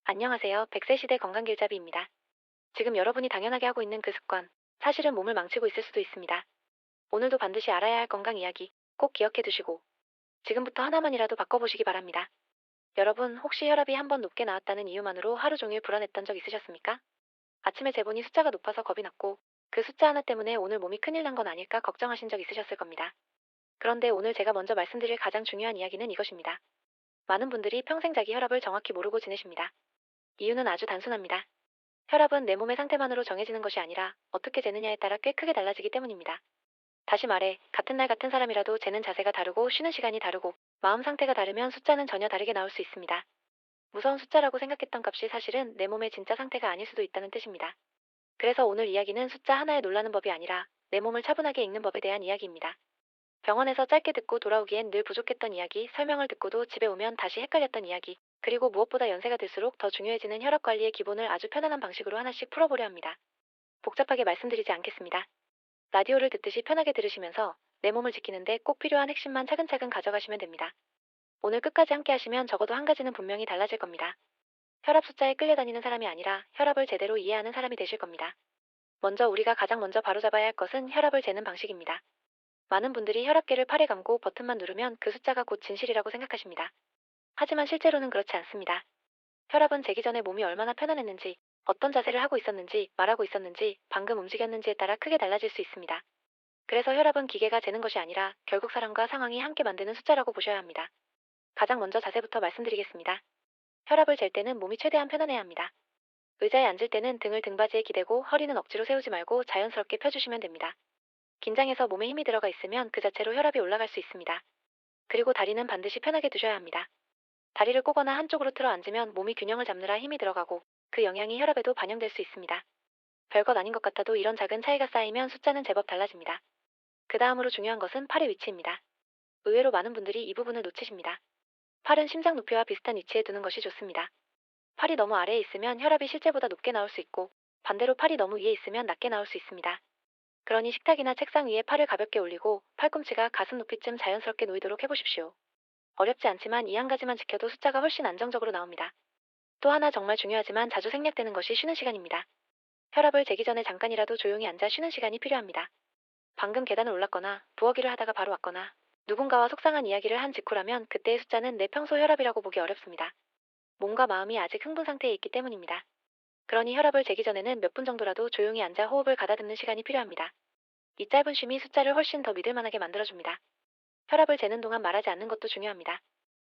안녕하세요. 100세 시대 건강길잡이입니다. 지금 여러분이 당연하게 하고 있는 그 습관, 사실은 몸을 망치고 있을 수도 있습니다. 오늘도 반드시 알아야 할 건강 이야기 꼭 기억해 두시고 지금부터 하나만이라도 바꿔보시기 바랍니다. 여러분, 혹시 혈압이 한번 높게 나왔다는 이유만으로 하루 종일 불안했던 적 있으셨습니까? 아침에 재보니 숫자가 높아서 겁이 났고 그 숫자 하나 때문에 오늘 몸이 큰일 난 건 아닐까 걱정하신 적 있으셨을 겁니다. 그런데 오늘 제가 먼저 말씀드릴 가장 중요한 이야기는 이것입니다. 많은 분들이 평생 자기 혈압을 정확히 모르고 지내십니다. 이유는 아주 단순합니다. 혈압은 내 몸의 상태만으로 정해지는 것이 아니라 어떻게 재느냐에 따라 꽤 크게 달라지기 때문입니다. 다시 말해, 같은 날 같은 사람이라도 재는 자세가 다르고 쉬는 시간이 다르고 마음 상태가 다르면 숫자는 전혀 다르게 나올 수 있습니다. 무서운 숫자라고 생각했던 값이 사실은 내 몸의 진짜 상태가 아닐 수도 있다는 뜻입니다. 그래서 오늘 이야기는 숫자 하나에 놀라는 법이 아니라 내 몸을 차분하게 읽는 법에 대한 이야기입니다. 병원에서 짧게 듣고 돌아오기엔 늘 부족했던 이야기, 설명을 듣고도 집에 오면 다시 헷갈렸던 이야기, 그리고 무엇보다 연세가 들수록 더 중요해지는 혈압 관리의 기본을 아주 편안한 방식으로 하나씩 풀어보려 합니다. 복잡하게 말씀드리지 않겠습니다. 라디오를 듣듯이 편하게 들으시면서 내 몸을 지키는데 꼭 필요한 핵심만 차근차근 가져가시면 됩니다. 오늘 끝까지 함께 하시면 적어도 한 가지는 분명히 달라질 겁니다. 혈압 숫자에 끌려다니는 사람이 아니라 혈압을 제대로 이해하는 사람이 되실 겁니다. 먼저 우리가 가장 먼저 바로잡아야 할 것은 혈압을 재는 방식입니다. 많은 분들이 혈압계를 팔에 감고 버튼만 누르면 그 숫자가 곧 진실이라고 생각하십니다. 하지만 실제로는 그렇지 않습니다. 혈압은 재기 전에 몸이 얼마나 편안했는지, 어떤 자세를 하고 있었는지, 말하고 있었는지, 방금 움직였는지에 따라 크게 달라질 수 있습니다. 그래서 혈압은 기계가 재는 것이 아니라 결국 사람과 상황이 함께 만드는 숫자라고 보셔야 합니다. 가장 먼저 자세부터 말씀드리겠습니다. 혈압을 잴 때는 몸이 최대한 편안해야 합니다. 의자에 앉을 때는 등을 등받이에 기대고 허리는 억지로 세우지 말고 자연스럽게 펴주시면 됩니다. 긴장해서 몸에 힘이 들어가 있으면 그 자체로 혈압이 올라갈 수 있습니다. 그리고 다리는 반드시 편하게 두셔야 합니다. 다리를 꼬거나 한쪽으로 틀어 앉으면 몸이 균형을 잡느라 힘이 들어가고 그 영향이 혈압에도 반영될 수 있습니다. 별것 아닌 것 같아도 이런 작은 차이가 쌓이면 숫자는 제법 달라집니다. 그 다음으로 중요한 것은 팔의 위치입니다. 의외로 많은 분들이 이 부분을 놓치십니다. 팔은 심장 높이와 비슷한 위치에 두는 것이 좋습니다. 팔이 너무 아래에 있으면 혈압이 실제보다 높게 나올 수 있고 반대로 팔이 너무 위에 있으면 낮게 나올 수 있습니다. 그러니 식탁이나 책상 위에 팔을 가볍게 올리고 팔꿈치가 가슴 높이쯤 자연스럽게 놓이도록 해보십시오. 어렵지 않지만 이 한 가지만 지켜도 숫자가 훨씬 안정적으로 나옵니다. 또 하나 정말 중요하지만 자주 생략되는 것이 쉬는 시간입니다. 혈압을 재기 전에 잠깐이라도 조용히 앉아 쉬는 시간이 필요합니다. 방금 계단을 올랐거나 부엌일을 하다가 바로 왔거나 누군가와 속상한 이야기를 한 직후라면 그때의 숫자는 내 평소 혈압이라고 보기 어렵습니다. 몸과 마음이 아직 흥분 상태에 있기 때문입니다. 그러니 혈압을 재기 전에는 몇 분 정도라도 조용히 앉아 호흡을 가다듬는 시간이 필요합니다. 이 짧은 쉼이 숫자를 훨씬 더 믿을 만하게 만들어줍니다. 혈압을 재는 동안 말하지 않는 것도 중요합니다.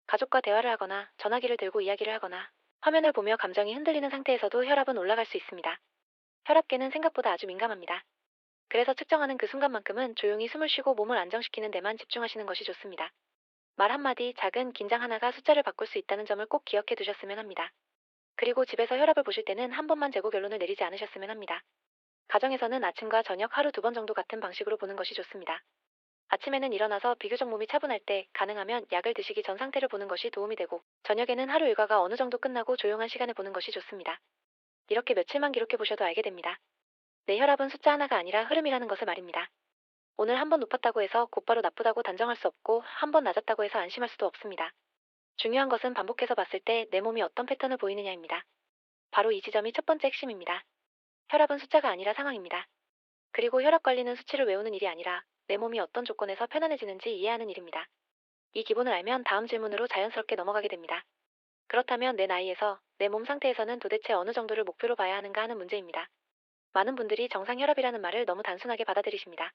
가족과 대화를 하거나 전화기를 들고 이야기를 하거나 화면을 보며 감정이 흔들리는 상태에서도 혈압은 올라갈 수 있습니다. 혈압계는 생각보다 아주 민감합니다. 그래서 측정하는 그 순간만큼은 조용히 숨을 쉬고 몸을 안정시키는 데만 집중하시는 것이 좋습니다. 말 한마디, 작은 긴장 하나가 숫자를 바꿀 수 있다는 점을 꼭 기억해 두셨으면 합니다. 그리고 집에서 혈압을 보실 때는 한 번만 재고 결론을 내리지 않으셨으면 합니다. 가정에서는 아침과 저녁 하루 2번 정도 같은 방식으로 보는 것이 좋습니다. 아침에는 일어나서 비교적 몸이 차분할 때 가능하면 약을 드시기 전 상태를 보는 것이 도움이 되고 저녁에는 하루 일과가 어느 정도 끝나고 조용한 시간에 보는 것이 좋습니다. 이렇게 며칠만 기록해 보셔도 알게 됩니다. 내 혈압은 숫자 하나가 아니라 흐름이라는 것을 말입니다. 오늘 한 번 높았다고 해서 곧바로 나쁘다고 단정할 수 없고 한 번 낮았다고 해서 안심할 수도 없습니다. 중요한 것은 반복해서 봤을 때 내 몸이 어떤 패턴을 보이느냐입니다. 바로 이 지점이 첫 번째 핵심입니다. 혈압은 숫자가 아니라 상황입니다. 그리고 혈압 관리는 수치를 외우는 일이 아니라 내 몸이 어떤 조건에서 편안해지는지 이해하는 일입니다. 이 기본을 알면 다음 질문으로 자연스럽게 넘어가게 됩니다. 그렇다면 내 나이에서 내 몸 상태에서는 도대체 어느 정도를 목표로 봐야 하는가 하는 문제입니다. 많은 분들이 정상 혈압이라는 말을 너무 단순하게 받아들이십니다.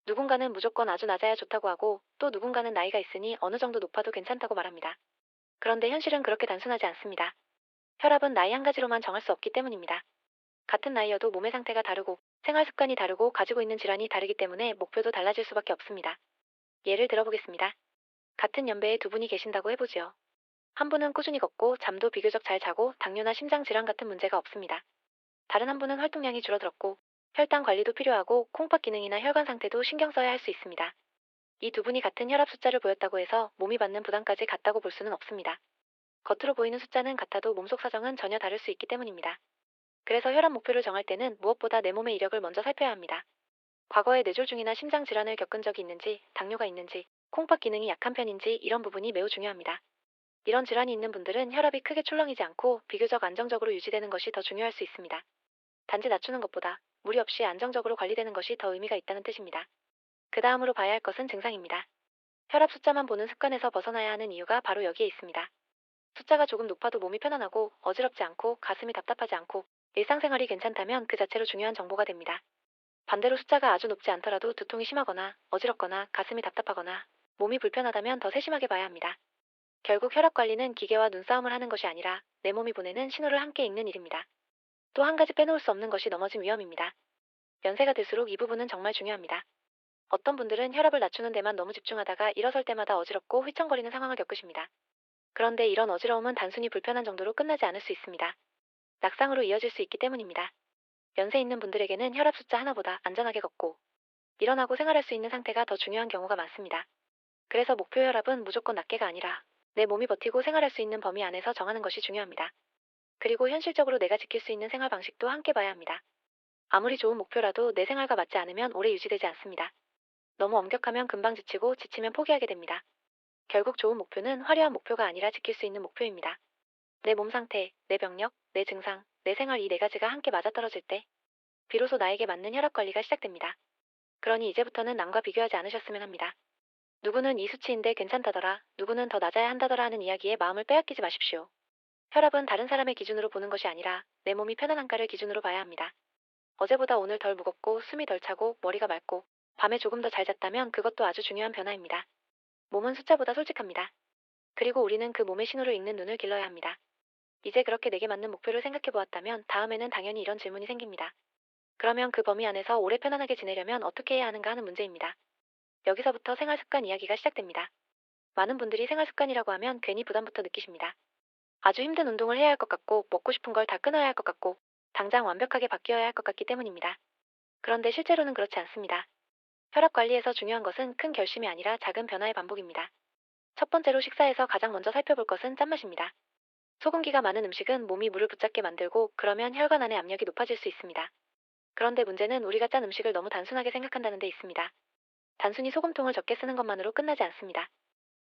누군가는 무조건 아주 낮아야 좋다고 하고 또 누군가는 나이가 있으니 어느 정도 높아도 괜찮다고 말합니다. 그런데 현실은 그렇게 단순하지 않습니다. 혈압은 나이 한 가지로만 정할 수 없기 때문입니다. 같은 나이여도 몸의 상태가 다르고 생활 습관이 다르고 가지고 있는 질환이 다르기 때문에 목표도 달라질 수밖에 없습니다. 예를 들어보겠습니다. 같은 연배의 두 분이 계신다고 해보지요. 한 분은 꾸준히 걷고 잠도 비교적 잘 자고 당뇨나 심장 질환 같은 문제가 없습니다. 다른 한 분은 활동량이 줄어들었고 혈당 관리도 필요하고 콩팥 기능이나 혈관 상태도 신경 써야 할 수 있습니다. 이 두 분이 같은 혈압 숫자를 보였다고 해서 몸이 받는 부담까지 같다고 볼 수는 없습니다. 겉으로 보이는 숫자는 같아도 몸속 사정은 전혀 다를 수 있기 때문입니다. 그래서 혈압 목표를 정할 때는 무엇보다 내 몸의 이력을 먼저 살펴야 합니다. 과거에 뇌졸중이나 심장 질환을 겪은 적이 있는지, 당뇨가 있는지, 콩팥 기능이 약한 편인지 이런 부분이 매우 중요합니다. 이런 질환이 있는 분들은 혈압이 크게 출렁이지 않고 비교적 안정적으로 유지되는 것이 더 중요할 수 있습니다. 단지 낮추는 것보다 무리 없이 안정적으로 관리되는 것이 더 의미가 있다는 뜻입니다. 그 다음으로 봐야 할 것은 증상입니다. 혈압 숫자만 보는 습관에서 벗어나야 하는 이유가 바로 여기에 있습니다. 숫자가 조금 높아도 몸이 편안하고 어지럽지 않고 가슴이 답답하지 않고 일상생활이 괜찮다면 그 자체로 중요한 정보가 됩니다. 반대로 숫자가 아주 높지 않더라도 두통이 심하거나 어지럽거나 가슴이 답답하거나 몸이 불편하다면 더 세심하게 봐야 합니다. 결국 혈압 관리는 기계와 눈싸움을 하는 것이 아니라 내 몸이 보내는 신호를 함께 읽는 일입니다. 또 한 가지 빼놓을 수 없는 것이 넘어짐 위험입니다. 연세가 들수록 이 부분은 정말 중요합니다. 어떤 분들은 혈압을 낮추는 데만 너무 집중하다가 일어설 때마다 어지럽고 휘청거리는 상황을 겪으십니다. 그런데 이런 어지러움은 단순히 불편한 정도로 끝나지 않을 수 있습니다. 낙상으로 이어질 수 있기 때문입니다. 연세 있는 분들에게는 혈압 숫자 하나보다 안전하게 걷고 일어나고 생활할 수 있는 상태가 더 중요한 경우가 많습니다. 그래서 목표 혈압은 무조건 낮게가 아니라 내 몸이 버티고 생활할 수 있는 범위 안에서 정하는 것이 중요합니다. 그리고 현실적으로 내가 지킬 수 있는 생활 방식도 함께 봐야 합니다. 아무리 좋은 목표라도 내 생활과 맞지 않으면 오래 유지되지 않습니다. 너무 엄격하면 금방 지치고 지치면 포기하게 됩니다. 결국 좋은 목표는 화려한 목표가 아니라 지킬 수 있는 목표입니다. 내 몸 상태, 내 병력, 내 증상, 내 생활 이 네 가지가 함께 맞아떨어질 때 비로소 나에게 맞는 혈압 관리가 시작됩니다. 그러니 이제부터는 남과 비교하지 않으셨으면 합니다. 누구는 이 수치인데 괜찮다더라, 누구는 더 낮아야 한다더라 하는 이야기에 마음을 빼앗기지 마십시오. 혈압은 다른 사람의 기준으로 보는 것이 아니라 내 몸이 편안한가를 기준으로 봐야 합니다. 어제보다 오늘 덜 무겁고 숨이 덜 차고 머리가 맑고 밤에 조금 더 잘 잤다면 그것도 아주 중요한 변화입니다. 몸은 숫자보다 솔직합니다. 그리고 우리는 그 몸의 신호를 읽는 눈을 길러야 합니다. 이제 그렇게 내게 맞는 목표를 생각해 보았다면 다음에는 당연히 이런 질문이 생깁니다. 그러면 그 범위 안에서 오래 편안하게 지내려면 어떻게 해야 하는가 하는 문제입니다. 여기서부터 생활 습관 이야기가 시작됩니다. 많은 분들이 생활 습관이라고 하면 괜히 부담부터 느끼십니다. 아주 힘든 운동을 해야 할 것 같고 먹고 싶은 걸 다 끊어야 할 것 같고 당장 완벽하게 바뀌어야 할 것 같기 때문입니다. 그런데 실제로는 그렇지 않습니다. 혈압 관리에서 중요한 것은 큰 결심이 아니라 작은 변화의 반복입니다. 첫 번째로 식사에서 가장 먼저 살펴볼 것은 짠맛입니다. 소금기가 많은 음식은 몸이 물을 붙잡게 만들고 그러면 혈관 안의 압력이 높아질 수 있습니다. 그런데 문제는 우리가 짠 음식을 너무 단순하게 생각한다는 데 있습니다. 단순히 소금통을 적게 쓰는 것만으로 끝나지 않습니다.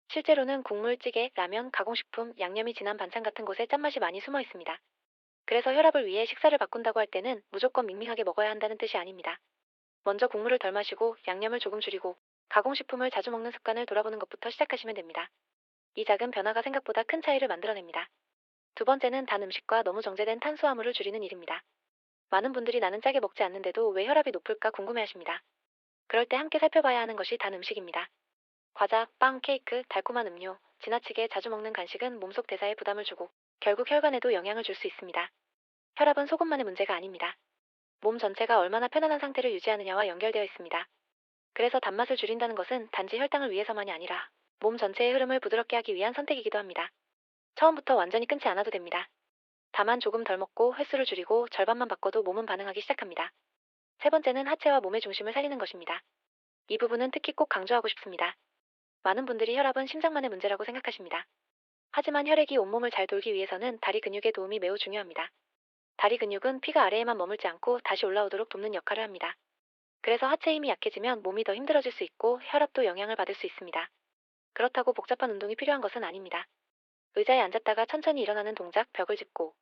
실제로는 국물, 찌개, 라면, 가공식품, 양념이 진한 반찬 같은 곳에 짠맛이 많이 숨어 있습니다. 그래서 혈압을 위해 식사를 바꾼다고 할 때는 무조건 밍밍하게 먹어야 한다는 뜻이 아닙니다. 먼저 국물을 덜 마시고 양념을 조금 줄이고 가공식품을 자주 먹는 습관을 돌아보는 것부터 시작하시면 됩니다. 이 작은 변화가 생각보다 큰 차이를 만들어냅니다. 두 번째는 단 음식과 너무 정제된 탄수화물을 줄이는 일입니다. 많은 분들이 나는 짜게 먹지 않는데도 왜 혈압이 높을까 궁금해하십니다. 그럴 때 함께 살펴봐야 하는 것이 단 음식입니다. 과자, 빵, 케이크, 달콤한 음료, 지나치게 자주 먹는 간식은 몸속 대사에 부담을 주고 결국 혈관에도 영향을 줄 수 있습니다. 혈압은 소금만의 문제가 아닙니다. 몸 전체가 얼마나 편안한 상태를 유지하느냐와 연결되어 있습니다. 그래서 단맛을 줄인다는 것은 단지 혈당을 위해서만이 아니라 몸 전체의 흐름을 부드럽게 하기 위한 선택이기도 합니다. 처음부터 완전히 끊지 않아도 됩니다. 다만 조금 덜 먹고 횟수를 줄이고 절반만 바꿔도 몸은 반응하기 시작합니다. 세 번째는 하체와 몸의 중심을 살리는 것입니다. 이 부분은 특히 꼭 강조하고 싶습니다. 많은 분들이 혈압은 심장만의 문제라고 생각하십니다. 하지만 혈액이 온몸을 잘 돌기 위해서는 다리 근육의 도움이 매우 중요합니다. 다리 근육은 피가 아래에만 머물지 않고 다시 올라오도록 돕는 역할을 합니다. 그래서 하체 힘이 약해지면 몸이 더 힘들어질 수 있고 혈압도 영향을 받을 수 있습니다. 그렇다고 복잡한 운동이 필요한 것은 아닙니다. 의자에 앉았다가 천천히 일어나는 동작, 벽을 짚고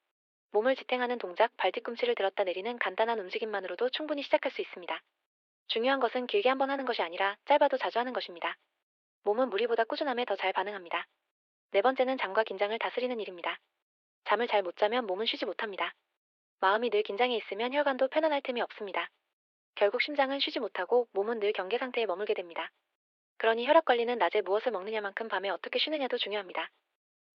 몸을 지탱하는 동작, 발 뒤꿈치를 들었다 내리는 간단한 움직임만으로도 충분히 시작할 수 있습니다. 중요한 것은 길게 한번 하는 것이 아니라 짧아도 자주 하는 것입니다. 몸은 무리보다 꾸준함에 더 잘 반응합니다. 네 번째는 잠과 긴장을 다스리는 일입니다. 잠을 잘 못 자면 몸은 쉬지 못합니다. 마음이 늘 긴장해 있으면 혈관도 편안할 틈이 없습니다. 결국 심장은 쉬지 못하고 몸은 늘 경계 상태에 머물게 됩니다. 그러니 혈압 관리는 낮에 무엇을 먹느냐만큼 밤에 어떻게 쉬느냐도 중요합니다.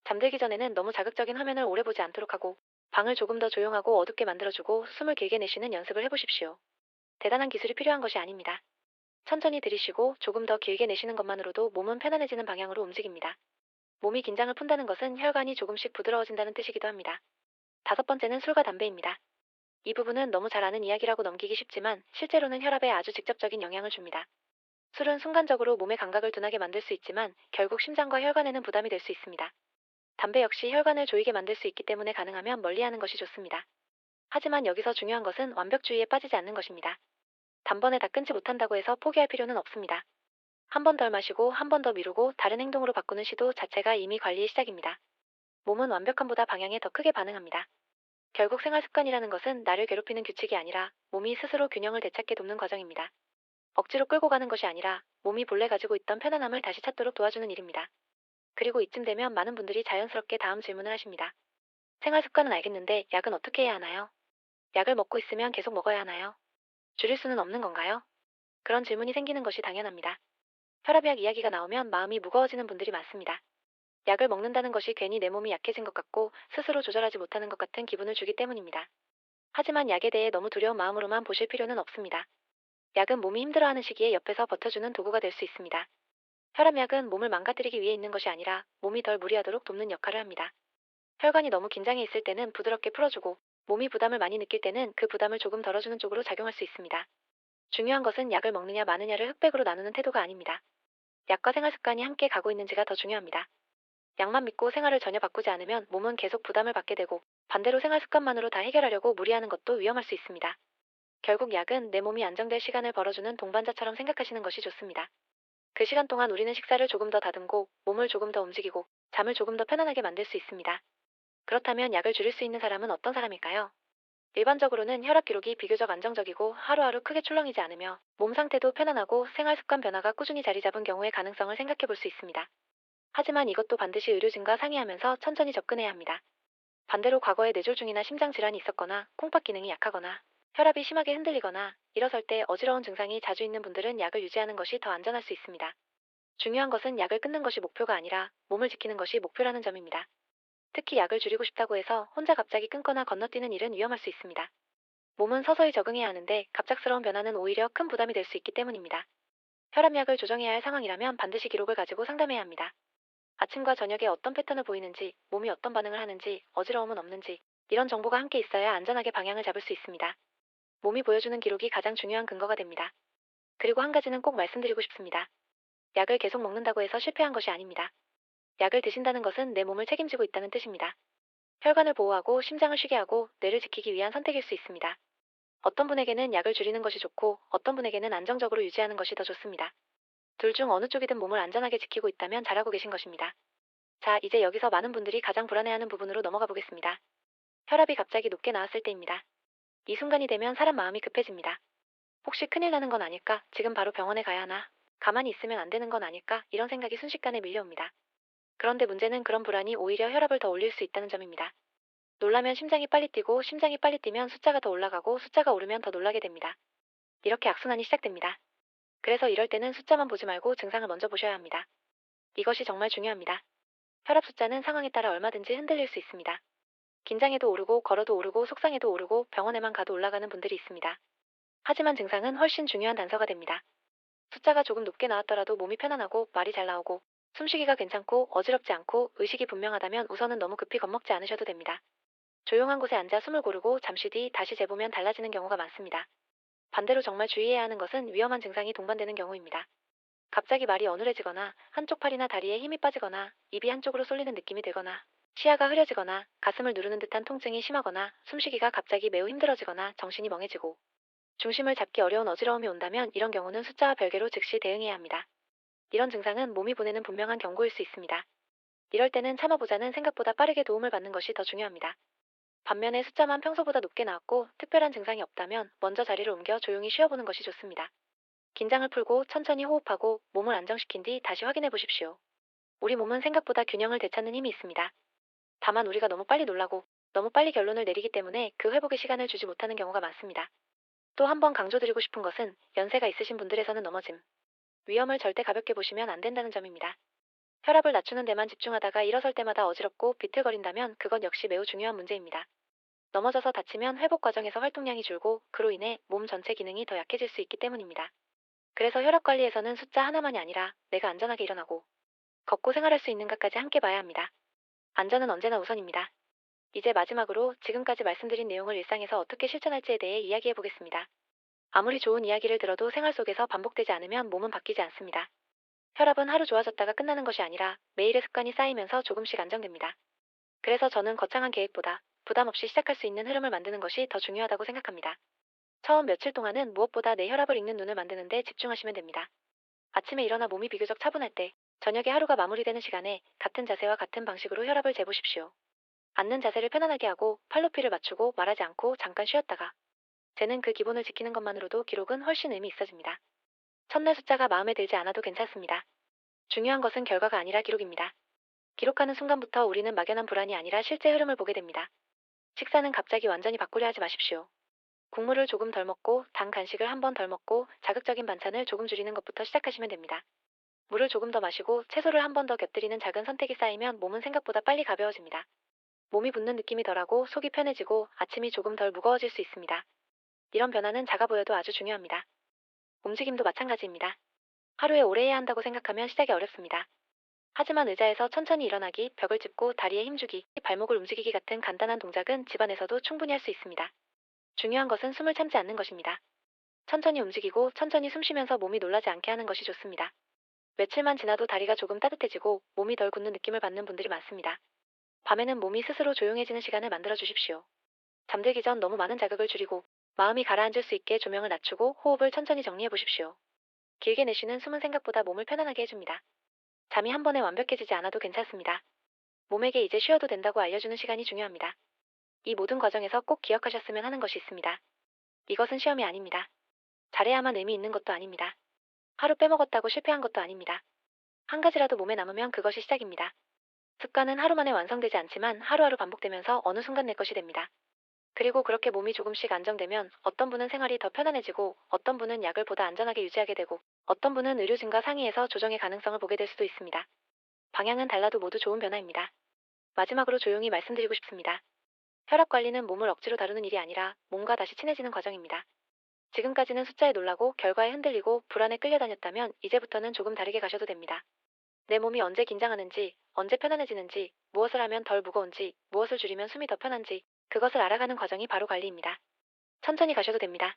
잠들기 전에는 너무 자극적인 화면을 오래 보지 않도록 하고 방을 조금 더 조용하고 어둡게 만들어주고 숨을 길게 내쉬는 연습을 해보십시오. 대단한 기술이 필요한 것이 아닙니다. 천천히 들이쉬고 조금 더 길게 내쉬는 것만으로도 몸은 편안해지는 방향으로 움직입니다. 몸이 긴장을 푼다는 것은 혈관이 조금씩 부드러워진다는 뜻이기도 합니다. 다섯 번째는 술과 담배입니다. 이 부분은 너무 잘 아는 이야기라고 넘기기 쉽지만 실제로는 혈압에 아주 직접적인 영향을 줍니다. 술은 순간적으로 몸의 감각을 둔하게 만들 수 있지만 결국 심장과 혈관에는 부담이 될 수 있습니다. 담배 역시 혈관을 조이게 만들 수 있기 때문에 가능하면 멀리하는 것이 좋습니다. 하지만 여기서 중요한 것은 완벽주의에 빠지지 않는 것입니다. 단번에 다 끊지 못한다고 해서 포기할 필요는 없습니다. 한 번 덜 마시고 한 번 더 미루고 다른 행동으로 바꾸는 시도 자체가 이미 관리의 시작입니다. 몸은 완벽함보다 방향에 더 크게 반응합니다. 결국 생활 습관이라는 것은 나를 괴롭히는 규칙이 아니라 몸이 스스로 균형을 되찾게 돕는 과정입니다. 억지로 끌고 가는 것이 아니라 몸이 본래 가지고 있던 편안함을 다시 찾도록 도와주는 일입니다. 그리고 이쯤 되면 많은 분들이 자연스럽게 다음 질문을 하십니다. 생활 습관은 알겠는데 약은 어떻게 해야 하나요? 약을 먹고 있으면 계속 먹어야 하나요? 줄일 수는 없는 건가요? 그런 질문이 생기는 것이 당연합니다. 혈압약 이야기가 나오면 마음이 무거워지는 분들이 많습니다. 약을 먹는다는 것이 괜히 내 몸이 약해진 것 같고 스스로 조절하지 못하는 것 같은 기분을 주기 때문입니다. 하지만 약에 대해 너무 두려운 마음으로만 보실 필요는 없습니다. 약은 몸이 힘들어하는 시기에 옆에서 버텨주는 도구가 될 수 있습니다. 혈압약은 몸을 망가뜨리기 위해 있는 것이 아니라 몸이 덜 무리하도록 돕는 역할을 합니다. 혈관이 너무 긴장해 있을 때는 부드럽게 풀어주고 몸이 부담을 많이 느낄 때는 그 부담을 조금 덜어주는 쪽으로 작용할 수 있습니다. 중요한 것은 약을 먹느냐 마느냐를 흑백으로 나누는 태도가 아닙니다. 약과 생활 습관이 함께 가고 있는지가 더 중요합니다. 약만 믿고 생활을 전혀 바꾸지 않으면 몸은 계속 부담을 받게 되고 반대로 생활 습관만으로 다 해결하려고 무리하는 것도 위험할 수 있습니다. 결국 약은 내 몸이 안정될 시간을 벌어주는 동반자처럼 생각하시는 것이 좋습니다. 그 시간 동안 우리는 식사를 조금 더 다듬고 몸을 조금 더 움직이고 잠을 조금 더 편안하게 만들 수 있습니다. 그렇다면 약을 줄일 수 있는 사람은 어떤 사람일까요? 일반적으로는 혈압 기록이 비교적 안정적이고 하루하루 크게 출렁이지 않으며 몸 상태도 편안하고 생활 습관 변화가 꾸준히 자리 잡은 경우의 가능성을 생각해 볼 수 있습니다. 하지만 이것도 반드시 의료진과 상의하면서 천천히 접근해야 합니다. 반대로 과거에 뇌졸중이나 심장 질환이 있었거나 콩팥 기능이 약하거나 혈압이 심하게 흔들리거나 일어설 때 어지러운 증상이 자주 있는 분들은 약을 유지하는 것이 더 안전할 수 있습니다. 중요한 것은 약을 끊는 것이 목표가 아니라 몸을 지키는 것이 목표라는 점입니다. 특히 약을 줄이고 싶다고 해서 혼자 갑자기 끊거나 건너뛰는 일은 위험할 수 있습니다. 몸은 서서히 적응해야 하는데 갑작스러운 변화는 오히려 큰 부담이 될 수 있기 때문입니다. 혈압약을 조정해야 할 상황이라면 반드시 기록을 가지고 상담해야 합니다. 아침과 저녁에 어떤 패턴을 보이는지, 몸이 어떤 반응을 하는지, 어지러움은 없는지, 이런 정보가 함께 있어야 안전하게 방향을 잡을 수 있습니다. 몸이 보여주는 기록이 가장 중요한 근거가 됩니다. 그리고 한 가지는 꼭 말씀드리고 싶습니다. 약을 계속 먹는다고 해서 실패한 것이 아닙니다. 약을 드신다는 것은 내 몸을 책임지고 있다는 뜻입니다. 혈관을 보호하고 심장을 쉬게 하고 뇌를 지키기 위한 선택일 수 있습니다. 어떤 분에게는 약을 줄이는 것이 좋고 어떤 분에게는 안정적으로 유지하는 것이 더 좋습니다. 둘 중 어느 쪽이든 몸을 안전하게 지키고 있다면 잘하고 계신 것입니다. 자, 이제 여기서 많은 분들이 가장 불안해하는 부분으로 넘어가 보겠습니다. 혈압이 갑자기 높게 나왔을 때입니다. 이 순간이 되면 사람 마음이 급해집니다. 혹시 큰일 나는 건 아닐까? 지금 바로 병원에 가야 하나? 가만히 있으면 안 되는 건 아닐까? 이런 생각이 순식간에 밀려옵니다. 그런데 문제는 그런 불안이 오히려 혈압을 더 올릴 수 있다는 점입니다. 놀라면 심장이 빨리 뛰고 심장이 빨리 뛰면 숫자가 더 올라가고 숫자가 오르면 더 놀라게 됩니다. 이렇게 악순환이 시작됩니다. 그래서 이럴 때는 숫자만 보지 말고 증상을 먼저 보셔야 합니다. 이것이 정말 중요합니다. 혈압 숫자는 상황에 따라 얼마든지 흔들릴 수 있습니다. 긴장해도 오르고 걸어도 오르고 속상해도 오르고 병원에만 가도 올라가는 분들이 있습니다. 하지만 증상은 훨씬 중요한 단서가 됩니다. 숫자가 조금 높게 나왔더라도 몸이 편안하고 말이 잘 나오고 숨쉬기가 괜찮고 어지럽지 않고 의식이 분명하다면 우선은 너무 급히 겁먹지 않으셔도 됩니다. 조용한 곳에 앉아 숨을 고르고 잠시 뒤 다시 재보면 달라지는 경우가 많습니다. 반대로 정말 주의해야 하는 것은 위험한 증상이 동반되는 경우입니다. 갑자기 말이 어눌해지거나 한쪽 팔이나 다리에 힘이 빠지거나 입이 한쪽으로 쏠리는 느낌이 들거나 시야가 흐려지거나 가슴을 누르는 듯한 통증이 심하거나 숨쉬기가 갑자기 매우 힘들어지거나 정신이 멍해지고 중심을 잡기 어려운 어지러움이 온다면 이런 경우는 숫자와 별개로 즉시 대응해야 합니다. 이런 증상은 몸이 보내는 분명한 경고일 수 있습니다. 이럴 때는 참아보자는 생각보다 빠르게 도움을 받는 것이 더 중요합니다. 반면에 숫자만 평소보다 높게 나왔고 특별한 증상이 없다면 먼저 자리를 옮겨 조용히 쉬어보는 것이 좋습니다. 긴장을 풀고 천천히 호흡하고 몸을 안정시킨 뒤 다시 확인해 보십시오. 우리 몸은 생각보다 균형을 되찾는 힘이 있습니다. 다만 우리가 너무 빨리 놀라고 너무 빨리 결론을 내리기 때문에 그 회복의 시간을 주지 못하는 경우가 많습니다. 또 한 번 강조드리고 싶은 것은 연세가 있으신 분들에서는 넘어짐, 위험을 절대 가볍게 보시면 안 된다는 점입니다. 혈압을 낮추는 데만 집중하다가 일어설 때마다 어지럽고 비틀거린다면 그건 역시 매우 중요한 문제입니다. 넘어져서 다치면 회복 과정에서 활동량이 줄고 그로 인해 몸 전체 기능이 더 약해질 수 있기 때문입니다. 그래서 혈압 관리에서는 숫자 하나만이 아니라 내가 안전하게 일어나고 걷고 생활할 수 있는가까지 함께 봐야 합니다. 안전은 언제나 우선입니다. 이제 마지막으로 지금까지 말씀드린 내용을 일상에서 어떻게 실천할지에 대해 이야기해 보겠습니다. 아무리 좋은 이야기를 들어도 생활 속에서 반복되지 않으면 몸은 바뀌지 않습니다. 혈압은 하루 좋아졌다가 끝나는 것이 아니라 매일의 습관이 쌓이면서 조금씩 안정됩니다. 그래서 저는 거창한 계획보다 부담 없이 시작할 수 있는 흐름을 만드는 것이 더 중요하다고 생각합니다. 처음 며칠 동안은 무엇보다 내 혈압을 읽는 눈을 만드는 데 집중하시면 됩니다. 아침에 일어나 몸이 비교적 차분할 때, 저녁에 하루가 마무리되는 시간에 같은 자세와 같은 방식으로 혈압을 재보십시오. 앉는 자세를 편안하게 하고 팔로피를 맞추고 말하지 않고 잠깐 쉬었다가 재는 그 기본을 지키는 것만으로도 기록은 훨씬 의미 있어집니다. 첫날 숫자가 마음에 들지 않아도 괜찮습니다. 중요한 것은 결과가 아니라 기록입니다. 기록하는 순간부터 우리는 막연한 불안이 아니라 실제 흐름을 보게 됩니다. 식사는 갑자기 완전히 바꾸려 하지 마십시오. 국물을 조금 덜 먹고 단 간식을 한 번 덜 먹고 자극적인 반찬을 조금 줄이는 것부터 시작하시면 됩니다. 물을 조금 더 마시고 채소를 한 번 더 곁들이는 작은 선택이 쌓이면 몸은 생각보다 빨리 가벼워집니다. 몸이 붓는 느낌이 덜하고 속이 편해지고 아침이 조금 덜 무거워질 수 있습니다. 이런 변화는 작아 보여도 아주 중요합니다. 움직임도 마찬가지입니다. 하루에 오래 해야 한다고 생각하면 시작이 어렵습니다. 하지만 의자에서 천천히 일어나기, 벽을 짚고 다리에 힘주기, 발목을 움직이기 같은 간단한 동작은 집안에서도 충분히 할 수 있습니다. 중요한 것은 숨을 참지 않는 것입니다. 천천히 움직이고 천천히 숨 쉬면서 몸이 놀라지 않게 하는 것이 좋습니다. 며칠만 지나도 다리가 조금 따뜻해지고 몸이 덜 굳는 느낌을 받는 분들이 많습니다. 밤에는 몸이 스스로 조용해지는 시간을 만들어 주십시오. 잠들기 전 너무 많은 자극을 줄이고 마음이 가라앉을 수 있게 조명을 낮추고 호흡을 천천히 정리해 보십시오. 길게 내쉬는 숨은 생각보다 몸을 편안하게 해줍니다. 잠이 한 번에 완벽해지지 않아도 괜찮습니다. 몸에게 이제 쉬어도 된다고 알려주는 시간이 중요합니다. 이 모든 과정에서 꼭 기억하셨으면 하는 것이 있습니다. 이것은 시험이 아닙니다. 잘해야만 의미 있는 것도 아닙니다. 하루 빼먹었다고 실패한 것도 아닙니다. 한 가지라도 몸에 남으면 그것이 시작입니다. 습관은 하루 만에 완성되지 않지만 하루하루 반복되면서 어느 순간 내 것이 됩니다. 그리고 그렇게 몸이 조금씩 안정되면 어떤 분은 생활이 더 편안해지고 어떤 분은 약을 보다 안전하게 유지하게 되고 어떤 분은 의료진과 상의해서 조정의 가능성을 보게 될 수도 있습니다. 방향은 달라도 모두 좋은 변화입니다. 마지막으로 조용히 말씀드리고 싶습니다. 혈압 관리는 몸을 억지로 다루는 일이 아니라 몸과 다시 친해지는 과정입니다. 지금까지는 숫자에 놀라고 결과에 흔들리고 불안에 끌려다녔다면 이제부터는 조금 다르게 가셔도 됩니다. 내 몸이 언제 긴장하는지, 언제 편안해지는지, 무엇을 하면 덜 무거운지, 무엇을 줄이면 숨이 더 편한지, 그것을 알아가는 과정이 바로 관리입니다. 천천히 가셔도 됩니다.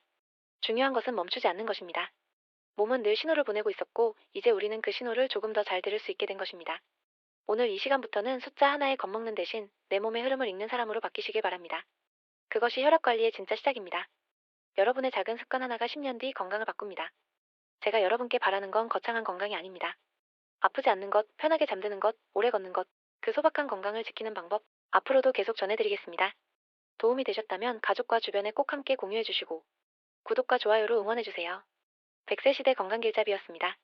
중요한 것은 멈추지 않는 것입니다. 몸은 늘 신호를 보내고 있었고, 이제 우리는 그 신호를 조금 더 잘 들을 수 있게 된 것입니다. 오늘 이 시간부터는 숫자 하나에 겁먹는 대신 내 몸의 흐름을 읽는 사람으로 바뀌시길 바랍니다. 그것이 혈압 관리의 진짜 시작입니다. 여러분의 작은 습관 하나가 10년 뒤 건강을 바꿉니다. 제가 여러분께 바라는 건 거창한 건강이 아닙니다. 아프지 않는 것, 편하게 잠드는 것, 오래 걷는 것, 그 소박한 건강을 지키는 방법, 앞으로도 계속 전해드리겠습니다. 도움이 되셨다면 가족과 주변에 꼭 함께 공유해주시고, 구독과 좋아요로 응원해주세요. 100세 시대 건강길잡이였습니다.